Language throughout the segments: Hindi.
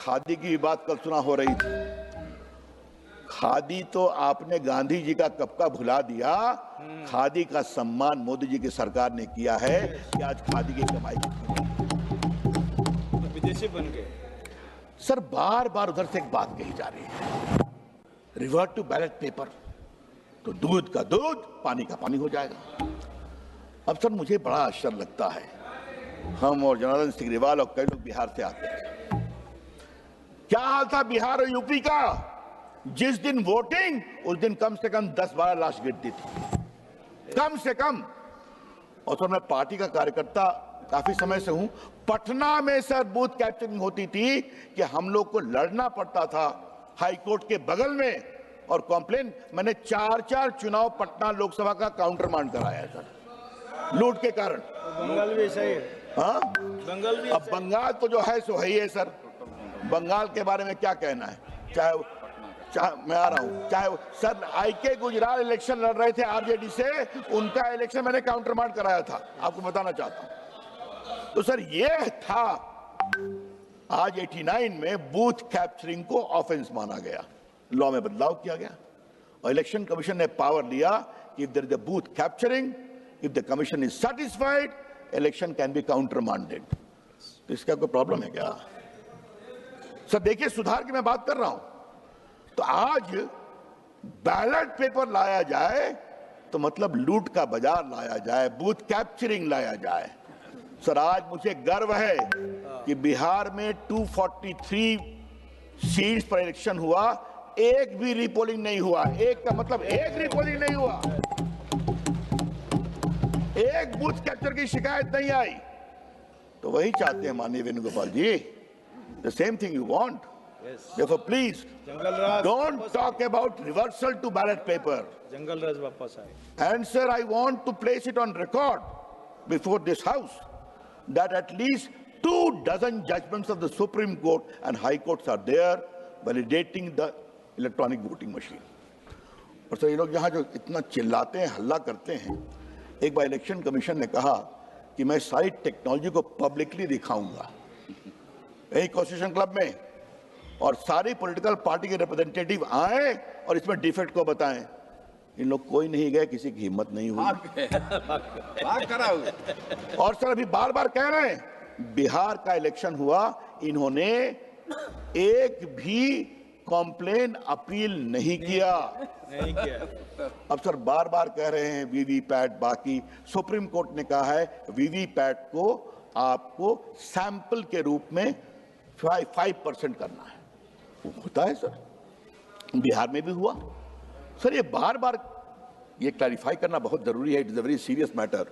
खादी की बात कल सुना हो रही थी। खादी तो आपने गांधी जी का कब का भुला दिया। खादी का सम्मान मोदी जी की सरकार ने किया है कि आज खादी की कमाई विदेशी बन गए। सर बार बार उधर से एक बात कही जा रही है, रिवर्ट टू बैलेट पेपर, तो दूध का दूध पानी का पानी हो जाएगा। अब सर मुझे बड़ा आश्चर्य लगता है, हम और जनार्दन सिग्रीवाल और कई लोग बिहार से आते हैं। क्या हाल था बिहार और यूपी का? जिस दिन वोटिंग उस दिन कम से कम 10-12 लाश गिरती थी, कम से कम। और सर मैं पार्टी का कार्यकर्ता काफी समय से हूं। पटना में सर बूथ कैप्चरिंग होती थी कि हम लोग को लड़ना पड़ता था हाई कोर्ट के बगल में, और कॉम्प्लेन मैंने 4 चुनाव पटना लोकसभा का काउंटर मांड कराया सर, लूट के कारण। बंगाल भी ऐसा ही है। हाँ, बंगाल भी अब बंगाल तो जो है सो है ही है सर। बंगाल के बारे में क्या कहना है? चाहे मैं आ रहा हूं, चाहे सर आईके गुजराल इलेक्शन लड़ रहे थे आरजेडी से, उनका इलेक्शन मैंने काउंटर मार्ट कराया था, आपको बताना चाहता हूं। तो सर ये था, आज 89 में बूथ कैप्चरिंग को ऑफेंस माना गया, लॉ में बदलाव किया गया और इलेक्शन कमीशन ने पावर लिया कि if there is a booth capturing, if the commission is satisfied, election can be countermanded. तो इसका कोई प्रॉब्लम है क्या? सर देखिए, सुधार की मैं बात कर रहा हूं। तो आज बैलेट पेपर लाया जाए तो मतलब लूट का बाजार लाया जाए, बूथ कैप्चरिंग लाया जाए। सर आज मुझे गर्व है कि बिहार में 243 सीट्स पर इलेक्शन हुआ, एक भी रीपोलिंग नहीं हुआ। एक का मतलब एक रीपोलिंग नहीं हुआ, एक बूथ कैप्चर की शिकायत नहीं आई। तो वही चाहते हैं माननीय वेणुगोपाल जी, the same thing you want. Yes. Therefore, please jungle don't talk about reversal to ballot paper. जंगल राज वापस आए। And sir, I want to place it on record before this house that at least 24 judgments of the Supreme Court and High Courts are there validating the electronic voting machine. और सर ये लोग यहाँ जो इतना चिल्लाते हैं, हल्ला करते हैं, एक बार इलेक्शन कमीशन ने कहा कि मैं सारी टेक्नोलॉजी को पब्लिकली दिखाऊंगा यही कॉन्स्टिट्यूशन क्लब में, और सारी पॉलिटिकल पार्टी के रिप्रेजेंटेटिव आए और इसमें डिफेक्ट को बताएं। इन लोग कोई नहीं गए, किसी की हिम्मत नहीं हुई। और सर अभी बार बार कह रहे हैं, बिहार का इलेक्शन हुआ, इन्होंने एक भी कॉम्प्लेन अपील नहीं किया। अब सर बार बार कह रहे हैं वीवीपैट, बाकी सुप्रीम कोर्ट ने कहा है वीवीपैट को आपको सैंपल के रूप में 5% करना है। वो होता है सर, बिहार में भी हुआ। सर ये बार बार ये क्लैरिफाई करना बहुत जरूरी है, it is a very serious matter.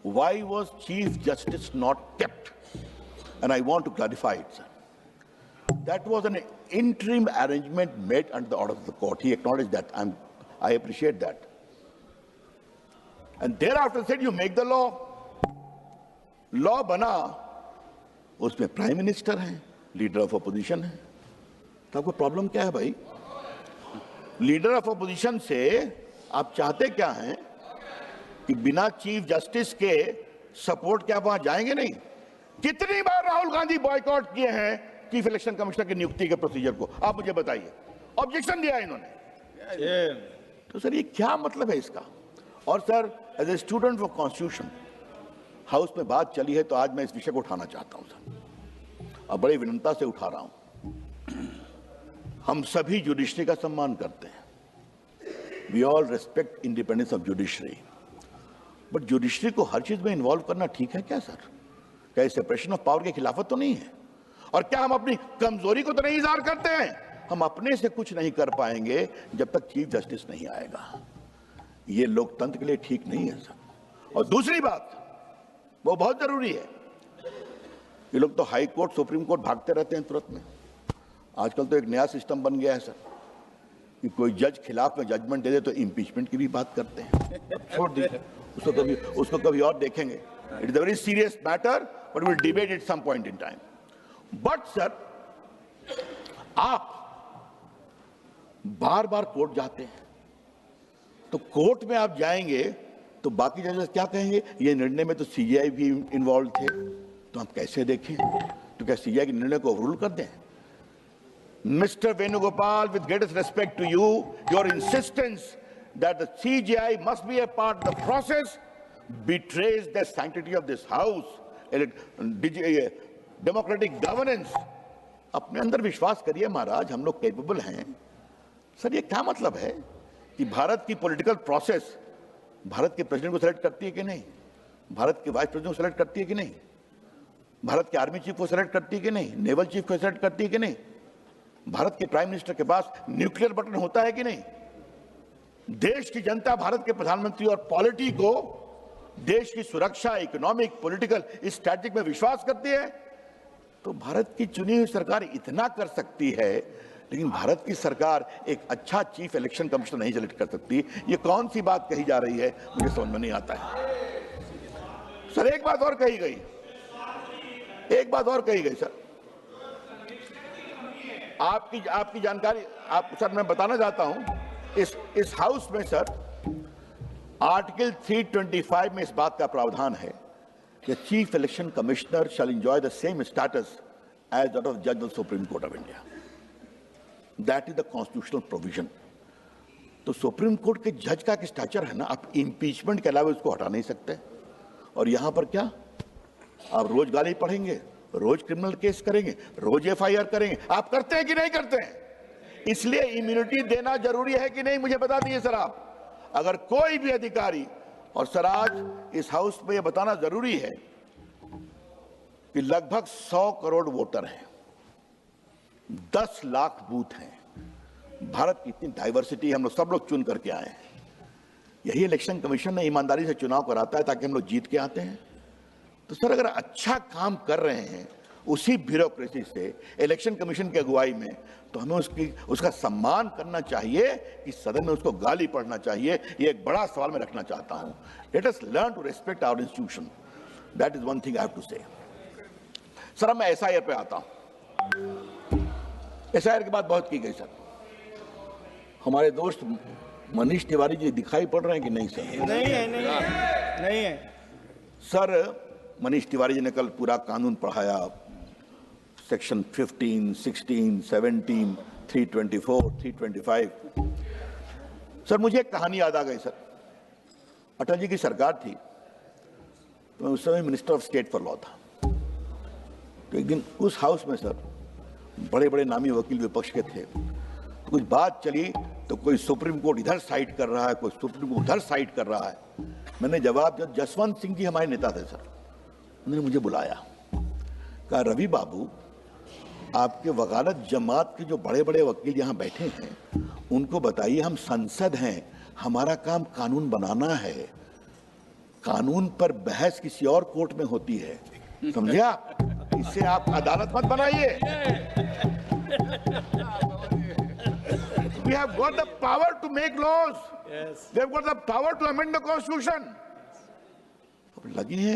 Why was chief justice not kept? And I want to clarify it sir. That was an interim arrangement made under the order of the court. He acknowledged that. I appreciate that. And thereafter said, you make the law. Law बना, उसमें प्राइम मिनिस्टर है, लीडर ऑफ अपोजिशन है। तो आपको प्रॉब्लम क्या है भाई? लीडर ऑफ अपोजिशन से आप चाहते क्या हैं कि बिना चीफ जस्टिस के सपोर्ट के आप वहां जाएंगे नहीं? कितनी बार राहुल गांधी बॉयकॉट किए हैं चीफ इलेक्शन कमिश्नर की नियुक्ति के प्रोसीजर को, आप मुझे बताइए। ऑब्जेक्शन दिया इन्होंने। तो सर ये क्या मतलब है इसका? और sir as a student of constitution, house में बात चली है तो आज मैं इस विषय को उठाना चाहता हूं सर, और बड़ी विनम्रता से उठा रहा हूं। हम सभी जुडिशरी का सम्मान करते हैं, we all respect independence of judiciary, but judiciary को हर चीज में इन्वॉल्व करना ठीक है क्या सर? क्या सेपरेशन ऑफ पावर के खिलाफत तो नहीं है? और क्या हम अपनी कमजोरी को तो नहीं इज़हार करते हैं? हम अपने से कुछ नहीं कर पाएंगे जब तक चीफ जस्टिस नहीं आएगा। ये लोकतंत्र के लिए ठीक नहीं है सर। और दूसरी बात, वो बहुत जरूरी है, ये लोग तो हाई कोर्ट सुप्रीम कोर्ट भागते रहते हैं तुरंत में। आजकल तो एक नया सिस्टम बन गया है सर कि कोई जज खिलाफ में जजमेंट दे दे तो इम्पीचमेंट की भी बात करते हैं। छोड़ दीजिए उसको कभी और देखेंगे। It is a very serious matter, but will debate it some point in time. But sir आप बार बार कोर्ट जाते हैं, तो कोर्ट में आप जाएंगे तो बाकी जजेस क्या कहेंगे? ये निर्णय में तो सीजीआई भी इन्वॉल्व थे, तो हम कैसे देखें? तो क्या सीजीआई के निर्णय को ओवररूल कर दें? Mr. Venugopal, with greatest respect to you, your insistence that the CGI must be a part of the process betrays the sanctity of this house, democratic governance. अपने अंदर विश्वास करिए महाराज, हम लोग कैपेबल हैं। सर ये क्या मतलब है कि भारत की पॉलिटिकल प्रोसेस भारत के प्रेसिडेंट को सेलेक्ट करती है कि नहीं, भारत के वाइस प्रेसिडेंट को सेलेक्ट करती है कि नहीं, भारत के आर्मी चीफ को सेलेक्ट करती है कि नहीं, नेवल चीफ को सेलेक्ट करती है कि नहीं, भारत के प्राइम मिनिस्टर के पास न्यूक्लियर बटन होता है कि नहीं। देश की जनता भारत के प्रधानमंत्री और पॉलिटी को देश की सुरक्षा, इकोनॉमिक, पॉलिटिकल इस स्ट्रैटेजिक में विश्वास करती है। तो भारत की चुनी हुई सरकार इतना कर सकती है, लेकिन भारत की सरकार एक अच्छा चीफ इलेक्शन कमिश्नर नहीं सेलेक्ट कर सकती। ये कौन सी बात कही जा रही है, मुझे समझ में नहीं आता है। सर एक बात और कही गई, एक बात और कही गई सर, आपकी जानकारी आप सर मैं बताना चाहता हूं, इस हाउस में सर आर्टिकल 325 में इस बात का प्रावधान है कि chief election commissioner shall enjoy the same status as that of जज of supreme court of India. That is the constitutional provision. तो सुप्रीम कोर्ट के जज का स्टैचर है ना, आप इंपीचमेंट के अलावा उसको हटा नहीं सकते। और यहां पर क्या, आप रोज गाली पढ़ेंगे, रोज क्रिमिनल केस करेंगे, रोज एफआईआर करेंगे। आप करते हैं कि नहीं करते हैं? इसलिए इम्यूनिटी देना जरूरी है कि नहीं, मुझे बता दीजिए सर आप। अगर कोई भी अधिकारी, और सर आज इस हाउस में यह बताना जरूरी है कि लगभग 100 करोड़ वोटर हैं, 10 लाख बूथ हैं, भारत की इतनी डाइवर्सिटी, हम लोग सब लोग चुन करके आए हैं। यही इलेक्शन कमीशन ने ईमानदारी से चुनाव कराता है ताकि हम लोग जीत के आते हैं। तो सर अगर अच्छा काम कर रहे हैं उसी ब्यूरोक्रेसी से इलेक्शन कमीशन की अगुवाई में, तो हमें उसका सम्मान करना चाहिए कि सदन में उसको गाली पढ़ना चाहिए। ये एक बड़ा सवाल मैं रखना चाहता हूं। Let us learn to respect our institution, that is one thing I have to say. Sir अब मैं एसआईआर पे आता हूं। एसआईआर की बात बहुत की गई सर। हमारे दोस्त मनीष तिवारी जी दिखाई पड़ रहे हैं कि नहीं सर? नहीं है सर मनीष तिवारी जी ने कल पूरा कानून पढ़ाया, सेक्शन 15, 16, 17, 324, 325। सर मुझे एक कहानी याद आ गई सर। अटल जी की सरकार थी, तो मैं उस समय minister of state for law था। तो एक दिन उस हाउस में सर बड़े बड़े नामी वकील विपक्ष के थे, तो कुछ बात चली, तो कोई सुप्रीम कोर्ट इधर साइड कर रहा है, कोई सुप्रीम कोर्ट उधर साइड कर रहा है। मैंने जवाब दिया, जसवंत सिंह जी हमारे नेता थे सर, उन्होंने मुझे बुलाया, कहा रवि बाबू आपके वकालत जमात के जो बड़े बड़े वकील यहाँ बैठे हैं उनको बताइए, हम संसद हैं, हमारा काम कानून बनाना है, कानून पर बहस किसी और कोर्ट में होती है, समझे आप? इससे आप अदालत मत बनाइए। We have got the power to make laws. Yes. We have got the power to amend the constitution. अब लगी है,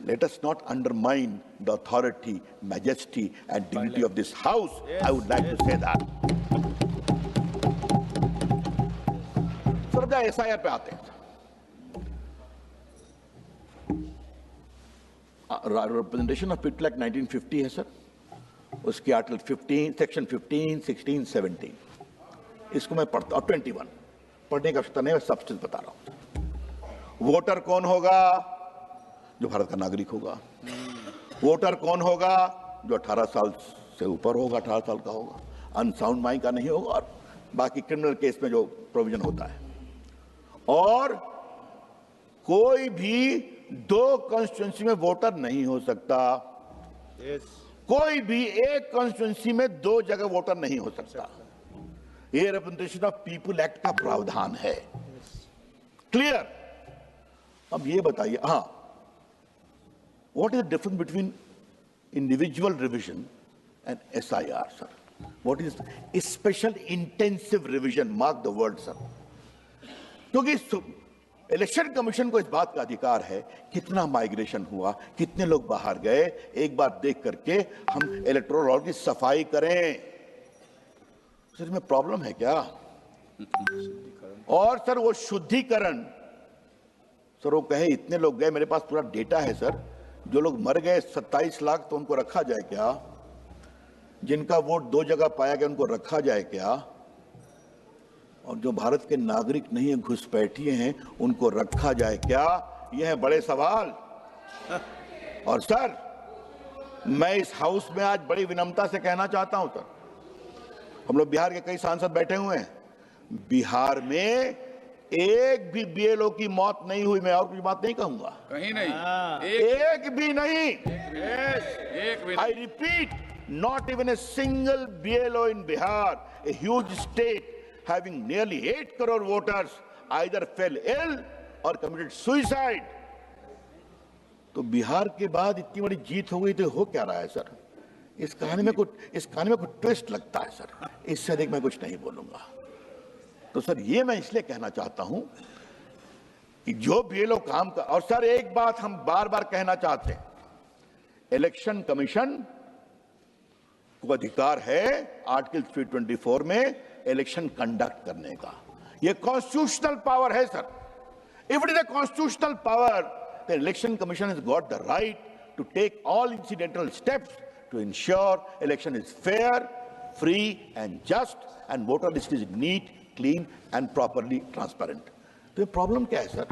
let us not undermine the authority, majesty and dignity of this house. Yes, I would like to say that. Sir SIR पे आते हैं। रिप्रेजेंटेशन ऑफ पीपल एक्ट 1950 है सर, उसके आर्टिकल 15, सेक्शन 15, 16, 17 इसको मैं पढ़ता हूँ। 21 पढ़ने का आवश्यकता नहीं, मैं सब्सटेंस बता रहा हूँ। वोटर कौन होगा? जो भारत का नागरिक होगा। वोटर कौन होगा? जो 18 साल से ऊपर होगा, 18 साल का होगा, अनसाउंड माइंड का नहीं होगा, और बाकी क्रिमिनल केस में जो प्रोविजन होता है। और कोई भी 2 कॉन्स्टिट्यूंसी में वोटर नहीं हो सकता। Yes. कोई भी एक कॉन्स्टिट्यूंसी में 2 जगह वोटर नहीं हो सकता। ये रिप्रेजेंटेशन ऑफ पीपुल एक्ट का प्रावधान है। क्लियर? अब ये बताइए, हाँ, what is the difference between individual revision and SIR sir? What is special intensive revision? Mark the word sir. क्योंकि इलेक्शन कमीशन को इस बात का अधिकार है कितना माइग्रेशन हुआ, कितने लोग बाहर गए, एक बार देख करके हम इलेक्टोरल रोल की सफाई करें। सर में प्रॉब्लम है क्या? और सर वो शुद्धिकरण, सर वो कहे इतने लोग गए, मेरे पास पूरा डेटा है सर, जो लोग मर गए 27 लाख, तो उनको रखा जाए क्या? जिनका वोट दो जगह पाया गया उनको रखा जाए क्या, और जो भारत के नागरिक नहीं है, घुसपैठिए हैं, उनको रखा जाए क्या? ये है बड़े सवाल। और सर, मैं इस हाउस में आज बड़ी विनम्रता से कहना चाहता हूं सर, हम लोग बिहार के कई सांसद बैठे हुए हैं, बिहार में एक भी बीएलओ की मौत नहीं हुई। मैं और कुछ बात नहीं कहूंगा, कहीं नहीं, एक भी नहीं। एक भी I repeat, not even a single BLO in Bihar, a huge state having nearly 8 crore voters, either fell ill or committed suicide. तो बिहार के बाद इतनी बड़ी जीत हो गई तो हो क्या रहा है सर? इस कहानी में कुछ ट्विस्ट लगता है सर। इससे अधिक मैं कुछ नहीं बोलूंगा। तो सर, ये मैं इसलिए कहना चाहता हूं कि जो बीएलओ काम कर, और सर एक बात हम बार बार कहना चाहते हैं, इलेक्शन कमीशन को अधिकार है आर्टिकल 324 में इलेक्शन कंडक्ट करने का। ये कॉन्स्टिट्यूशनल पावर है sir. If it is a constitutional power, the election commission has got the right to take all incidental steps to ensure election is fair, free and just, and voter list is neat, clean and properly transparent. तो ये प्रॉब्लम क्या है sir?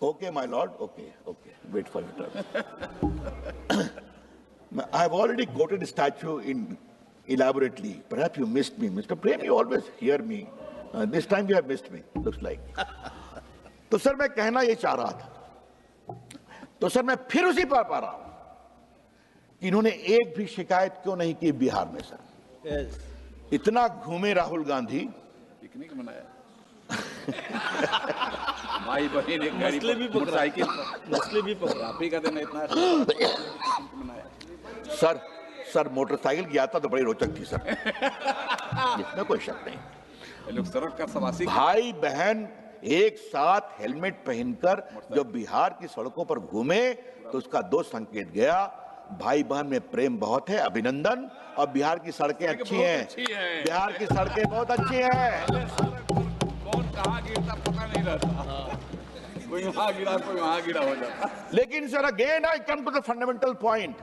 Okay, my lord. Okay. Wait for your turn. I have already quoted the statute elaborately. Perhaps you missed me, Mr. Prem. You always hear me. This time you have missed me. Looks like. तो सर मैं कहना ये चाह रहा था, तो सर मैं फिर उसी पर पा रहा हूं कि इन्होंने एक भी शिकायत क्यों नहीं की बिहार में सर? इतना घूमे राहुल गांधी, पिकनिक मनाया, भाई बहन एक नस्लें भी पकड़ा, साइकिल नस्लें भी पकड़ा। आप ही का दिन इतना मनाया। सर मोटरसाइकिल की यात्रा तो बड़ी रोचक थी सर, इसमें कोई शक नहीं। ये लोग सड़क का सवासी, भाई बहन एक साथ हेलमेट पहनकर जब बिहार की सड़कों पर घूमे तो उसका दो संकेत गया, भाई बहन में प्रेम बहुत है, अभिनंदन, और बिहार की सड़कें अच्छी हैं, बिहार की सड़कें बहुत अच्छी हैं। कौन कहाँ गिरता पता नहीं रहता, कोई वहां गिरा कोई वहां गिरा हो जाता। लेकिन sir again I come to the fundamental point,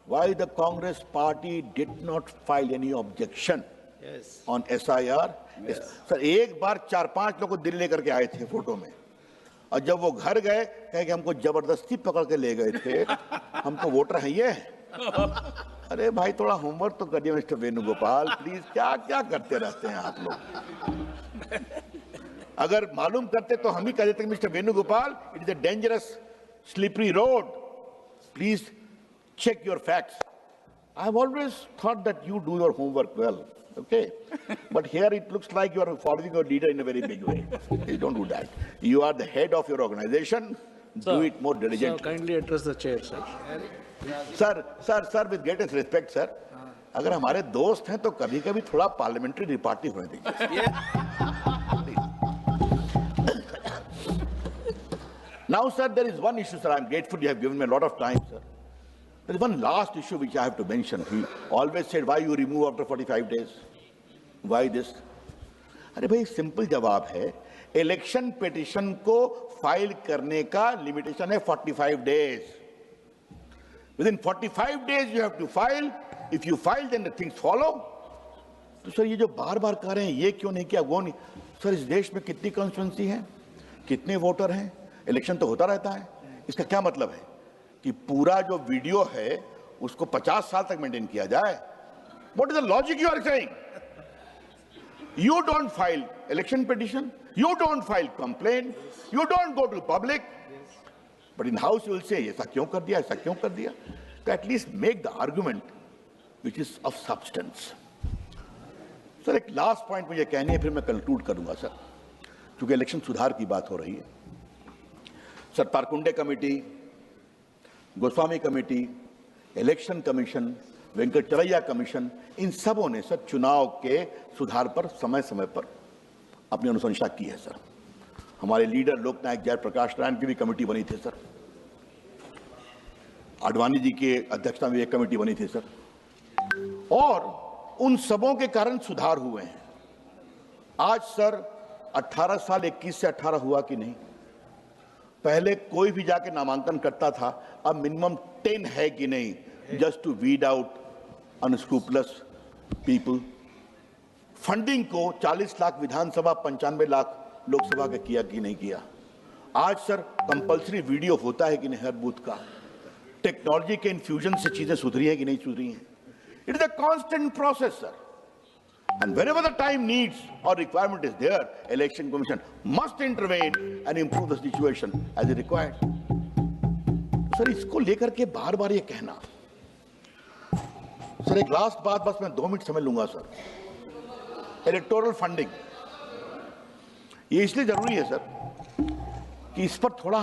why the Congress party did not file any objection on SIR। Sir एक बार 4-5 लोग को दिल्ली लेकर के आए थे फोटो में, और जब वो घर गए कहे कि हमको जबरदस्ती पकड़ के ले गए थे, हमको वोटर है ये। अरे भाई थोड़ा होमवर्क तो करिए मिस्टर वेणुगोपाल प्लीज, क्या क्या करते रहते हैं आप लोग? अगर मालूम करते तो हम ही कह देते mister Venugopal, it is a dangerous slippery road, please check your facts. I have always thought that you do your homework well, okay? But here it looks like you are following your leader in a very big way. Please don't do that. You are the head of your organization. Do it more diligently. Sir, kindly address the chair, sir. Sir, with greatest respect, sir. अगर हमारे दोस्त हैं तो कभी-कभी थोड़ा पार्लियामेंट्री रिपार्टी होने दीजिए। Now, sir, there is one issue, sir. I'm grateful you have given me a lot of time, sir. There is one last issue which I have to mention. He always said, why you remove after 45 days? Why this? अरे भाई सिंपल जवाब है, इलेक्शन पिटीशन को फाइल करने का लिमिटेशन है 45 days. Within 45 days you have to file. If you file, then the things follow. तो सर ये जो बार बार कह रहे हैं ये क्यों नहीं किया वो नहीं, सर इस देश में कितनी कॉन्स्टिट्यूंसी है, कितने वोटर हैं, इलेक्शन तो होता रहता है। इसका क्या मतलब है कि पूरा जो वीडियो है उसको 50 साल तक मेंटेन किया जाए? What is the logic you are saying? You don't file election petition, you don't file complaint, you don't go to public, but in house you will say ऐसा क्यों कर दिया, ऐसा क्यों कर दिया? तो at least make the argument which is of substance. Sir एक लास्ट पॉइंट मुझे कहनी है, फिर मैं कंक्लूड करूंगा सर, क्योंकि इलेक्शन सुधार की बात हो रही है। Sir Tarkunde committee, Goswami committee, election commission, Venkataramaiah commission, इन सबों ने सर चुनाव के सुधार पर समय समय पर अपनी अनुशंसा की है सर। हमारे लीडर लोकनायक जयप्रकाश नारायण की भी कमेटी बनी थी सर, आडवाणी जी की अध्यक्षता में एक कमेटी बनी थी सर, और उन सबों के कारण सुधार हुए हैं। आज सर 18 साल 21 से 18 हुआ कि नहीं? पहले कोई भी जाके नामांकन करता था, अब मिनिमम 10 है कि नहीं, just to weed out unscrupulous people. Funding को 40 लाख विधानसभा, 95 लाख लोकसभा का किया कि नहीं किया। आज सर कंपलसरी वीडियो होता है कि नहीं हर बूथ का। टेक्नोलॉजी के इन्फ्यूजन से चीजें सुधरी हैं कि नहीं सुधरी हैं। It is a constant process sir, and wherever the time needs or requirement is there, election commission must intervene and improve the situation as it required. Sir इसको लेकर के बार बार ये कहना। सर एक लास्ट बात, बस मैं 2 मिनट समझ लूंगा सर। इलेक्टोरल फंडिंग ये इसलिए जरूरी है सर कि इस पर थोड़ा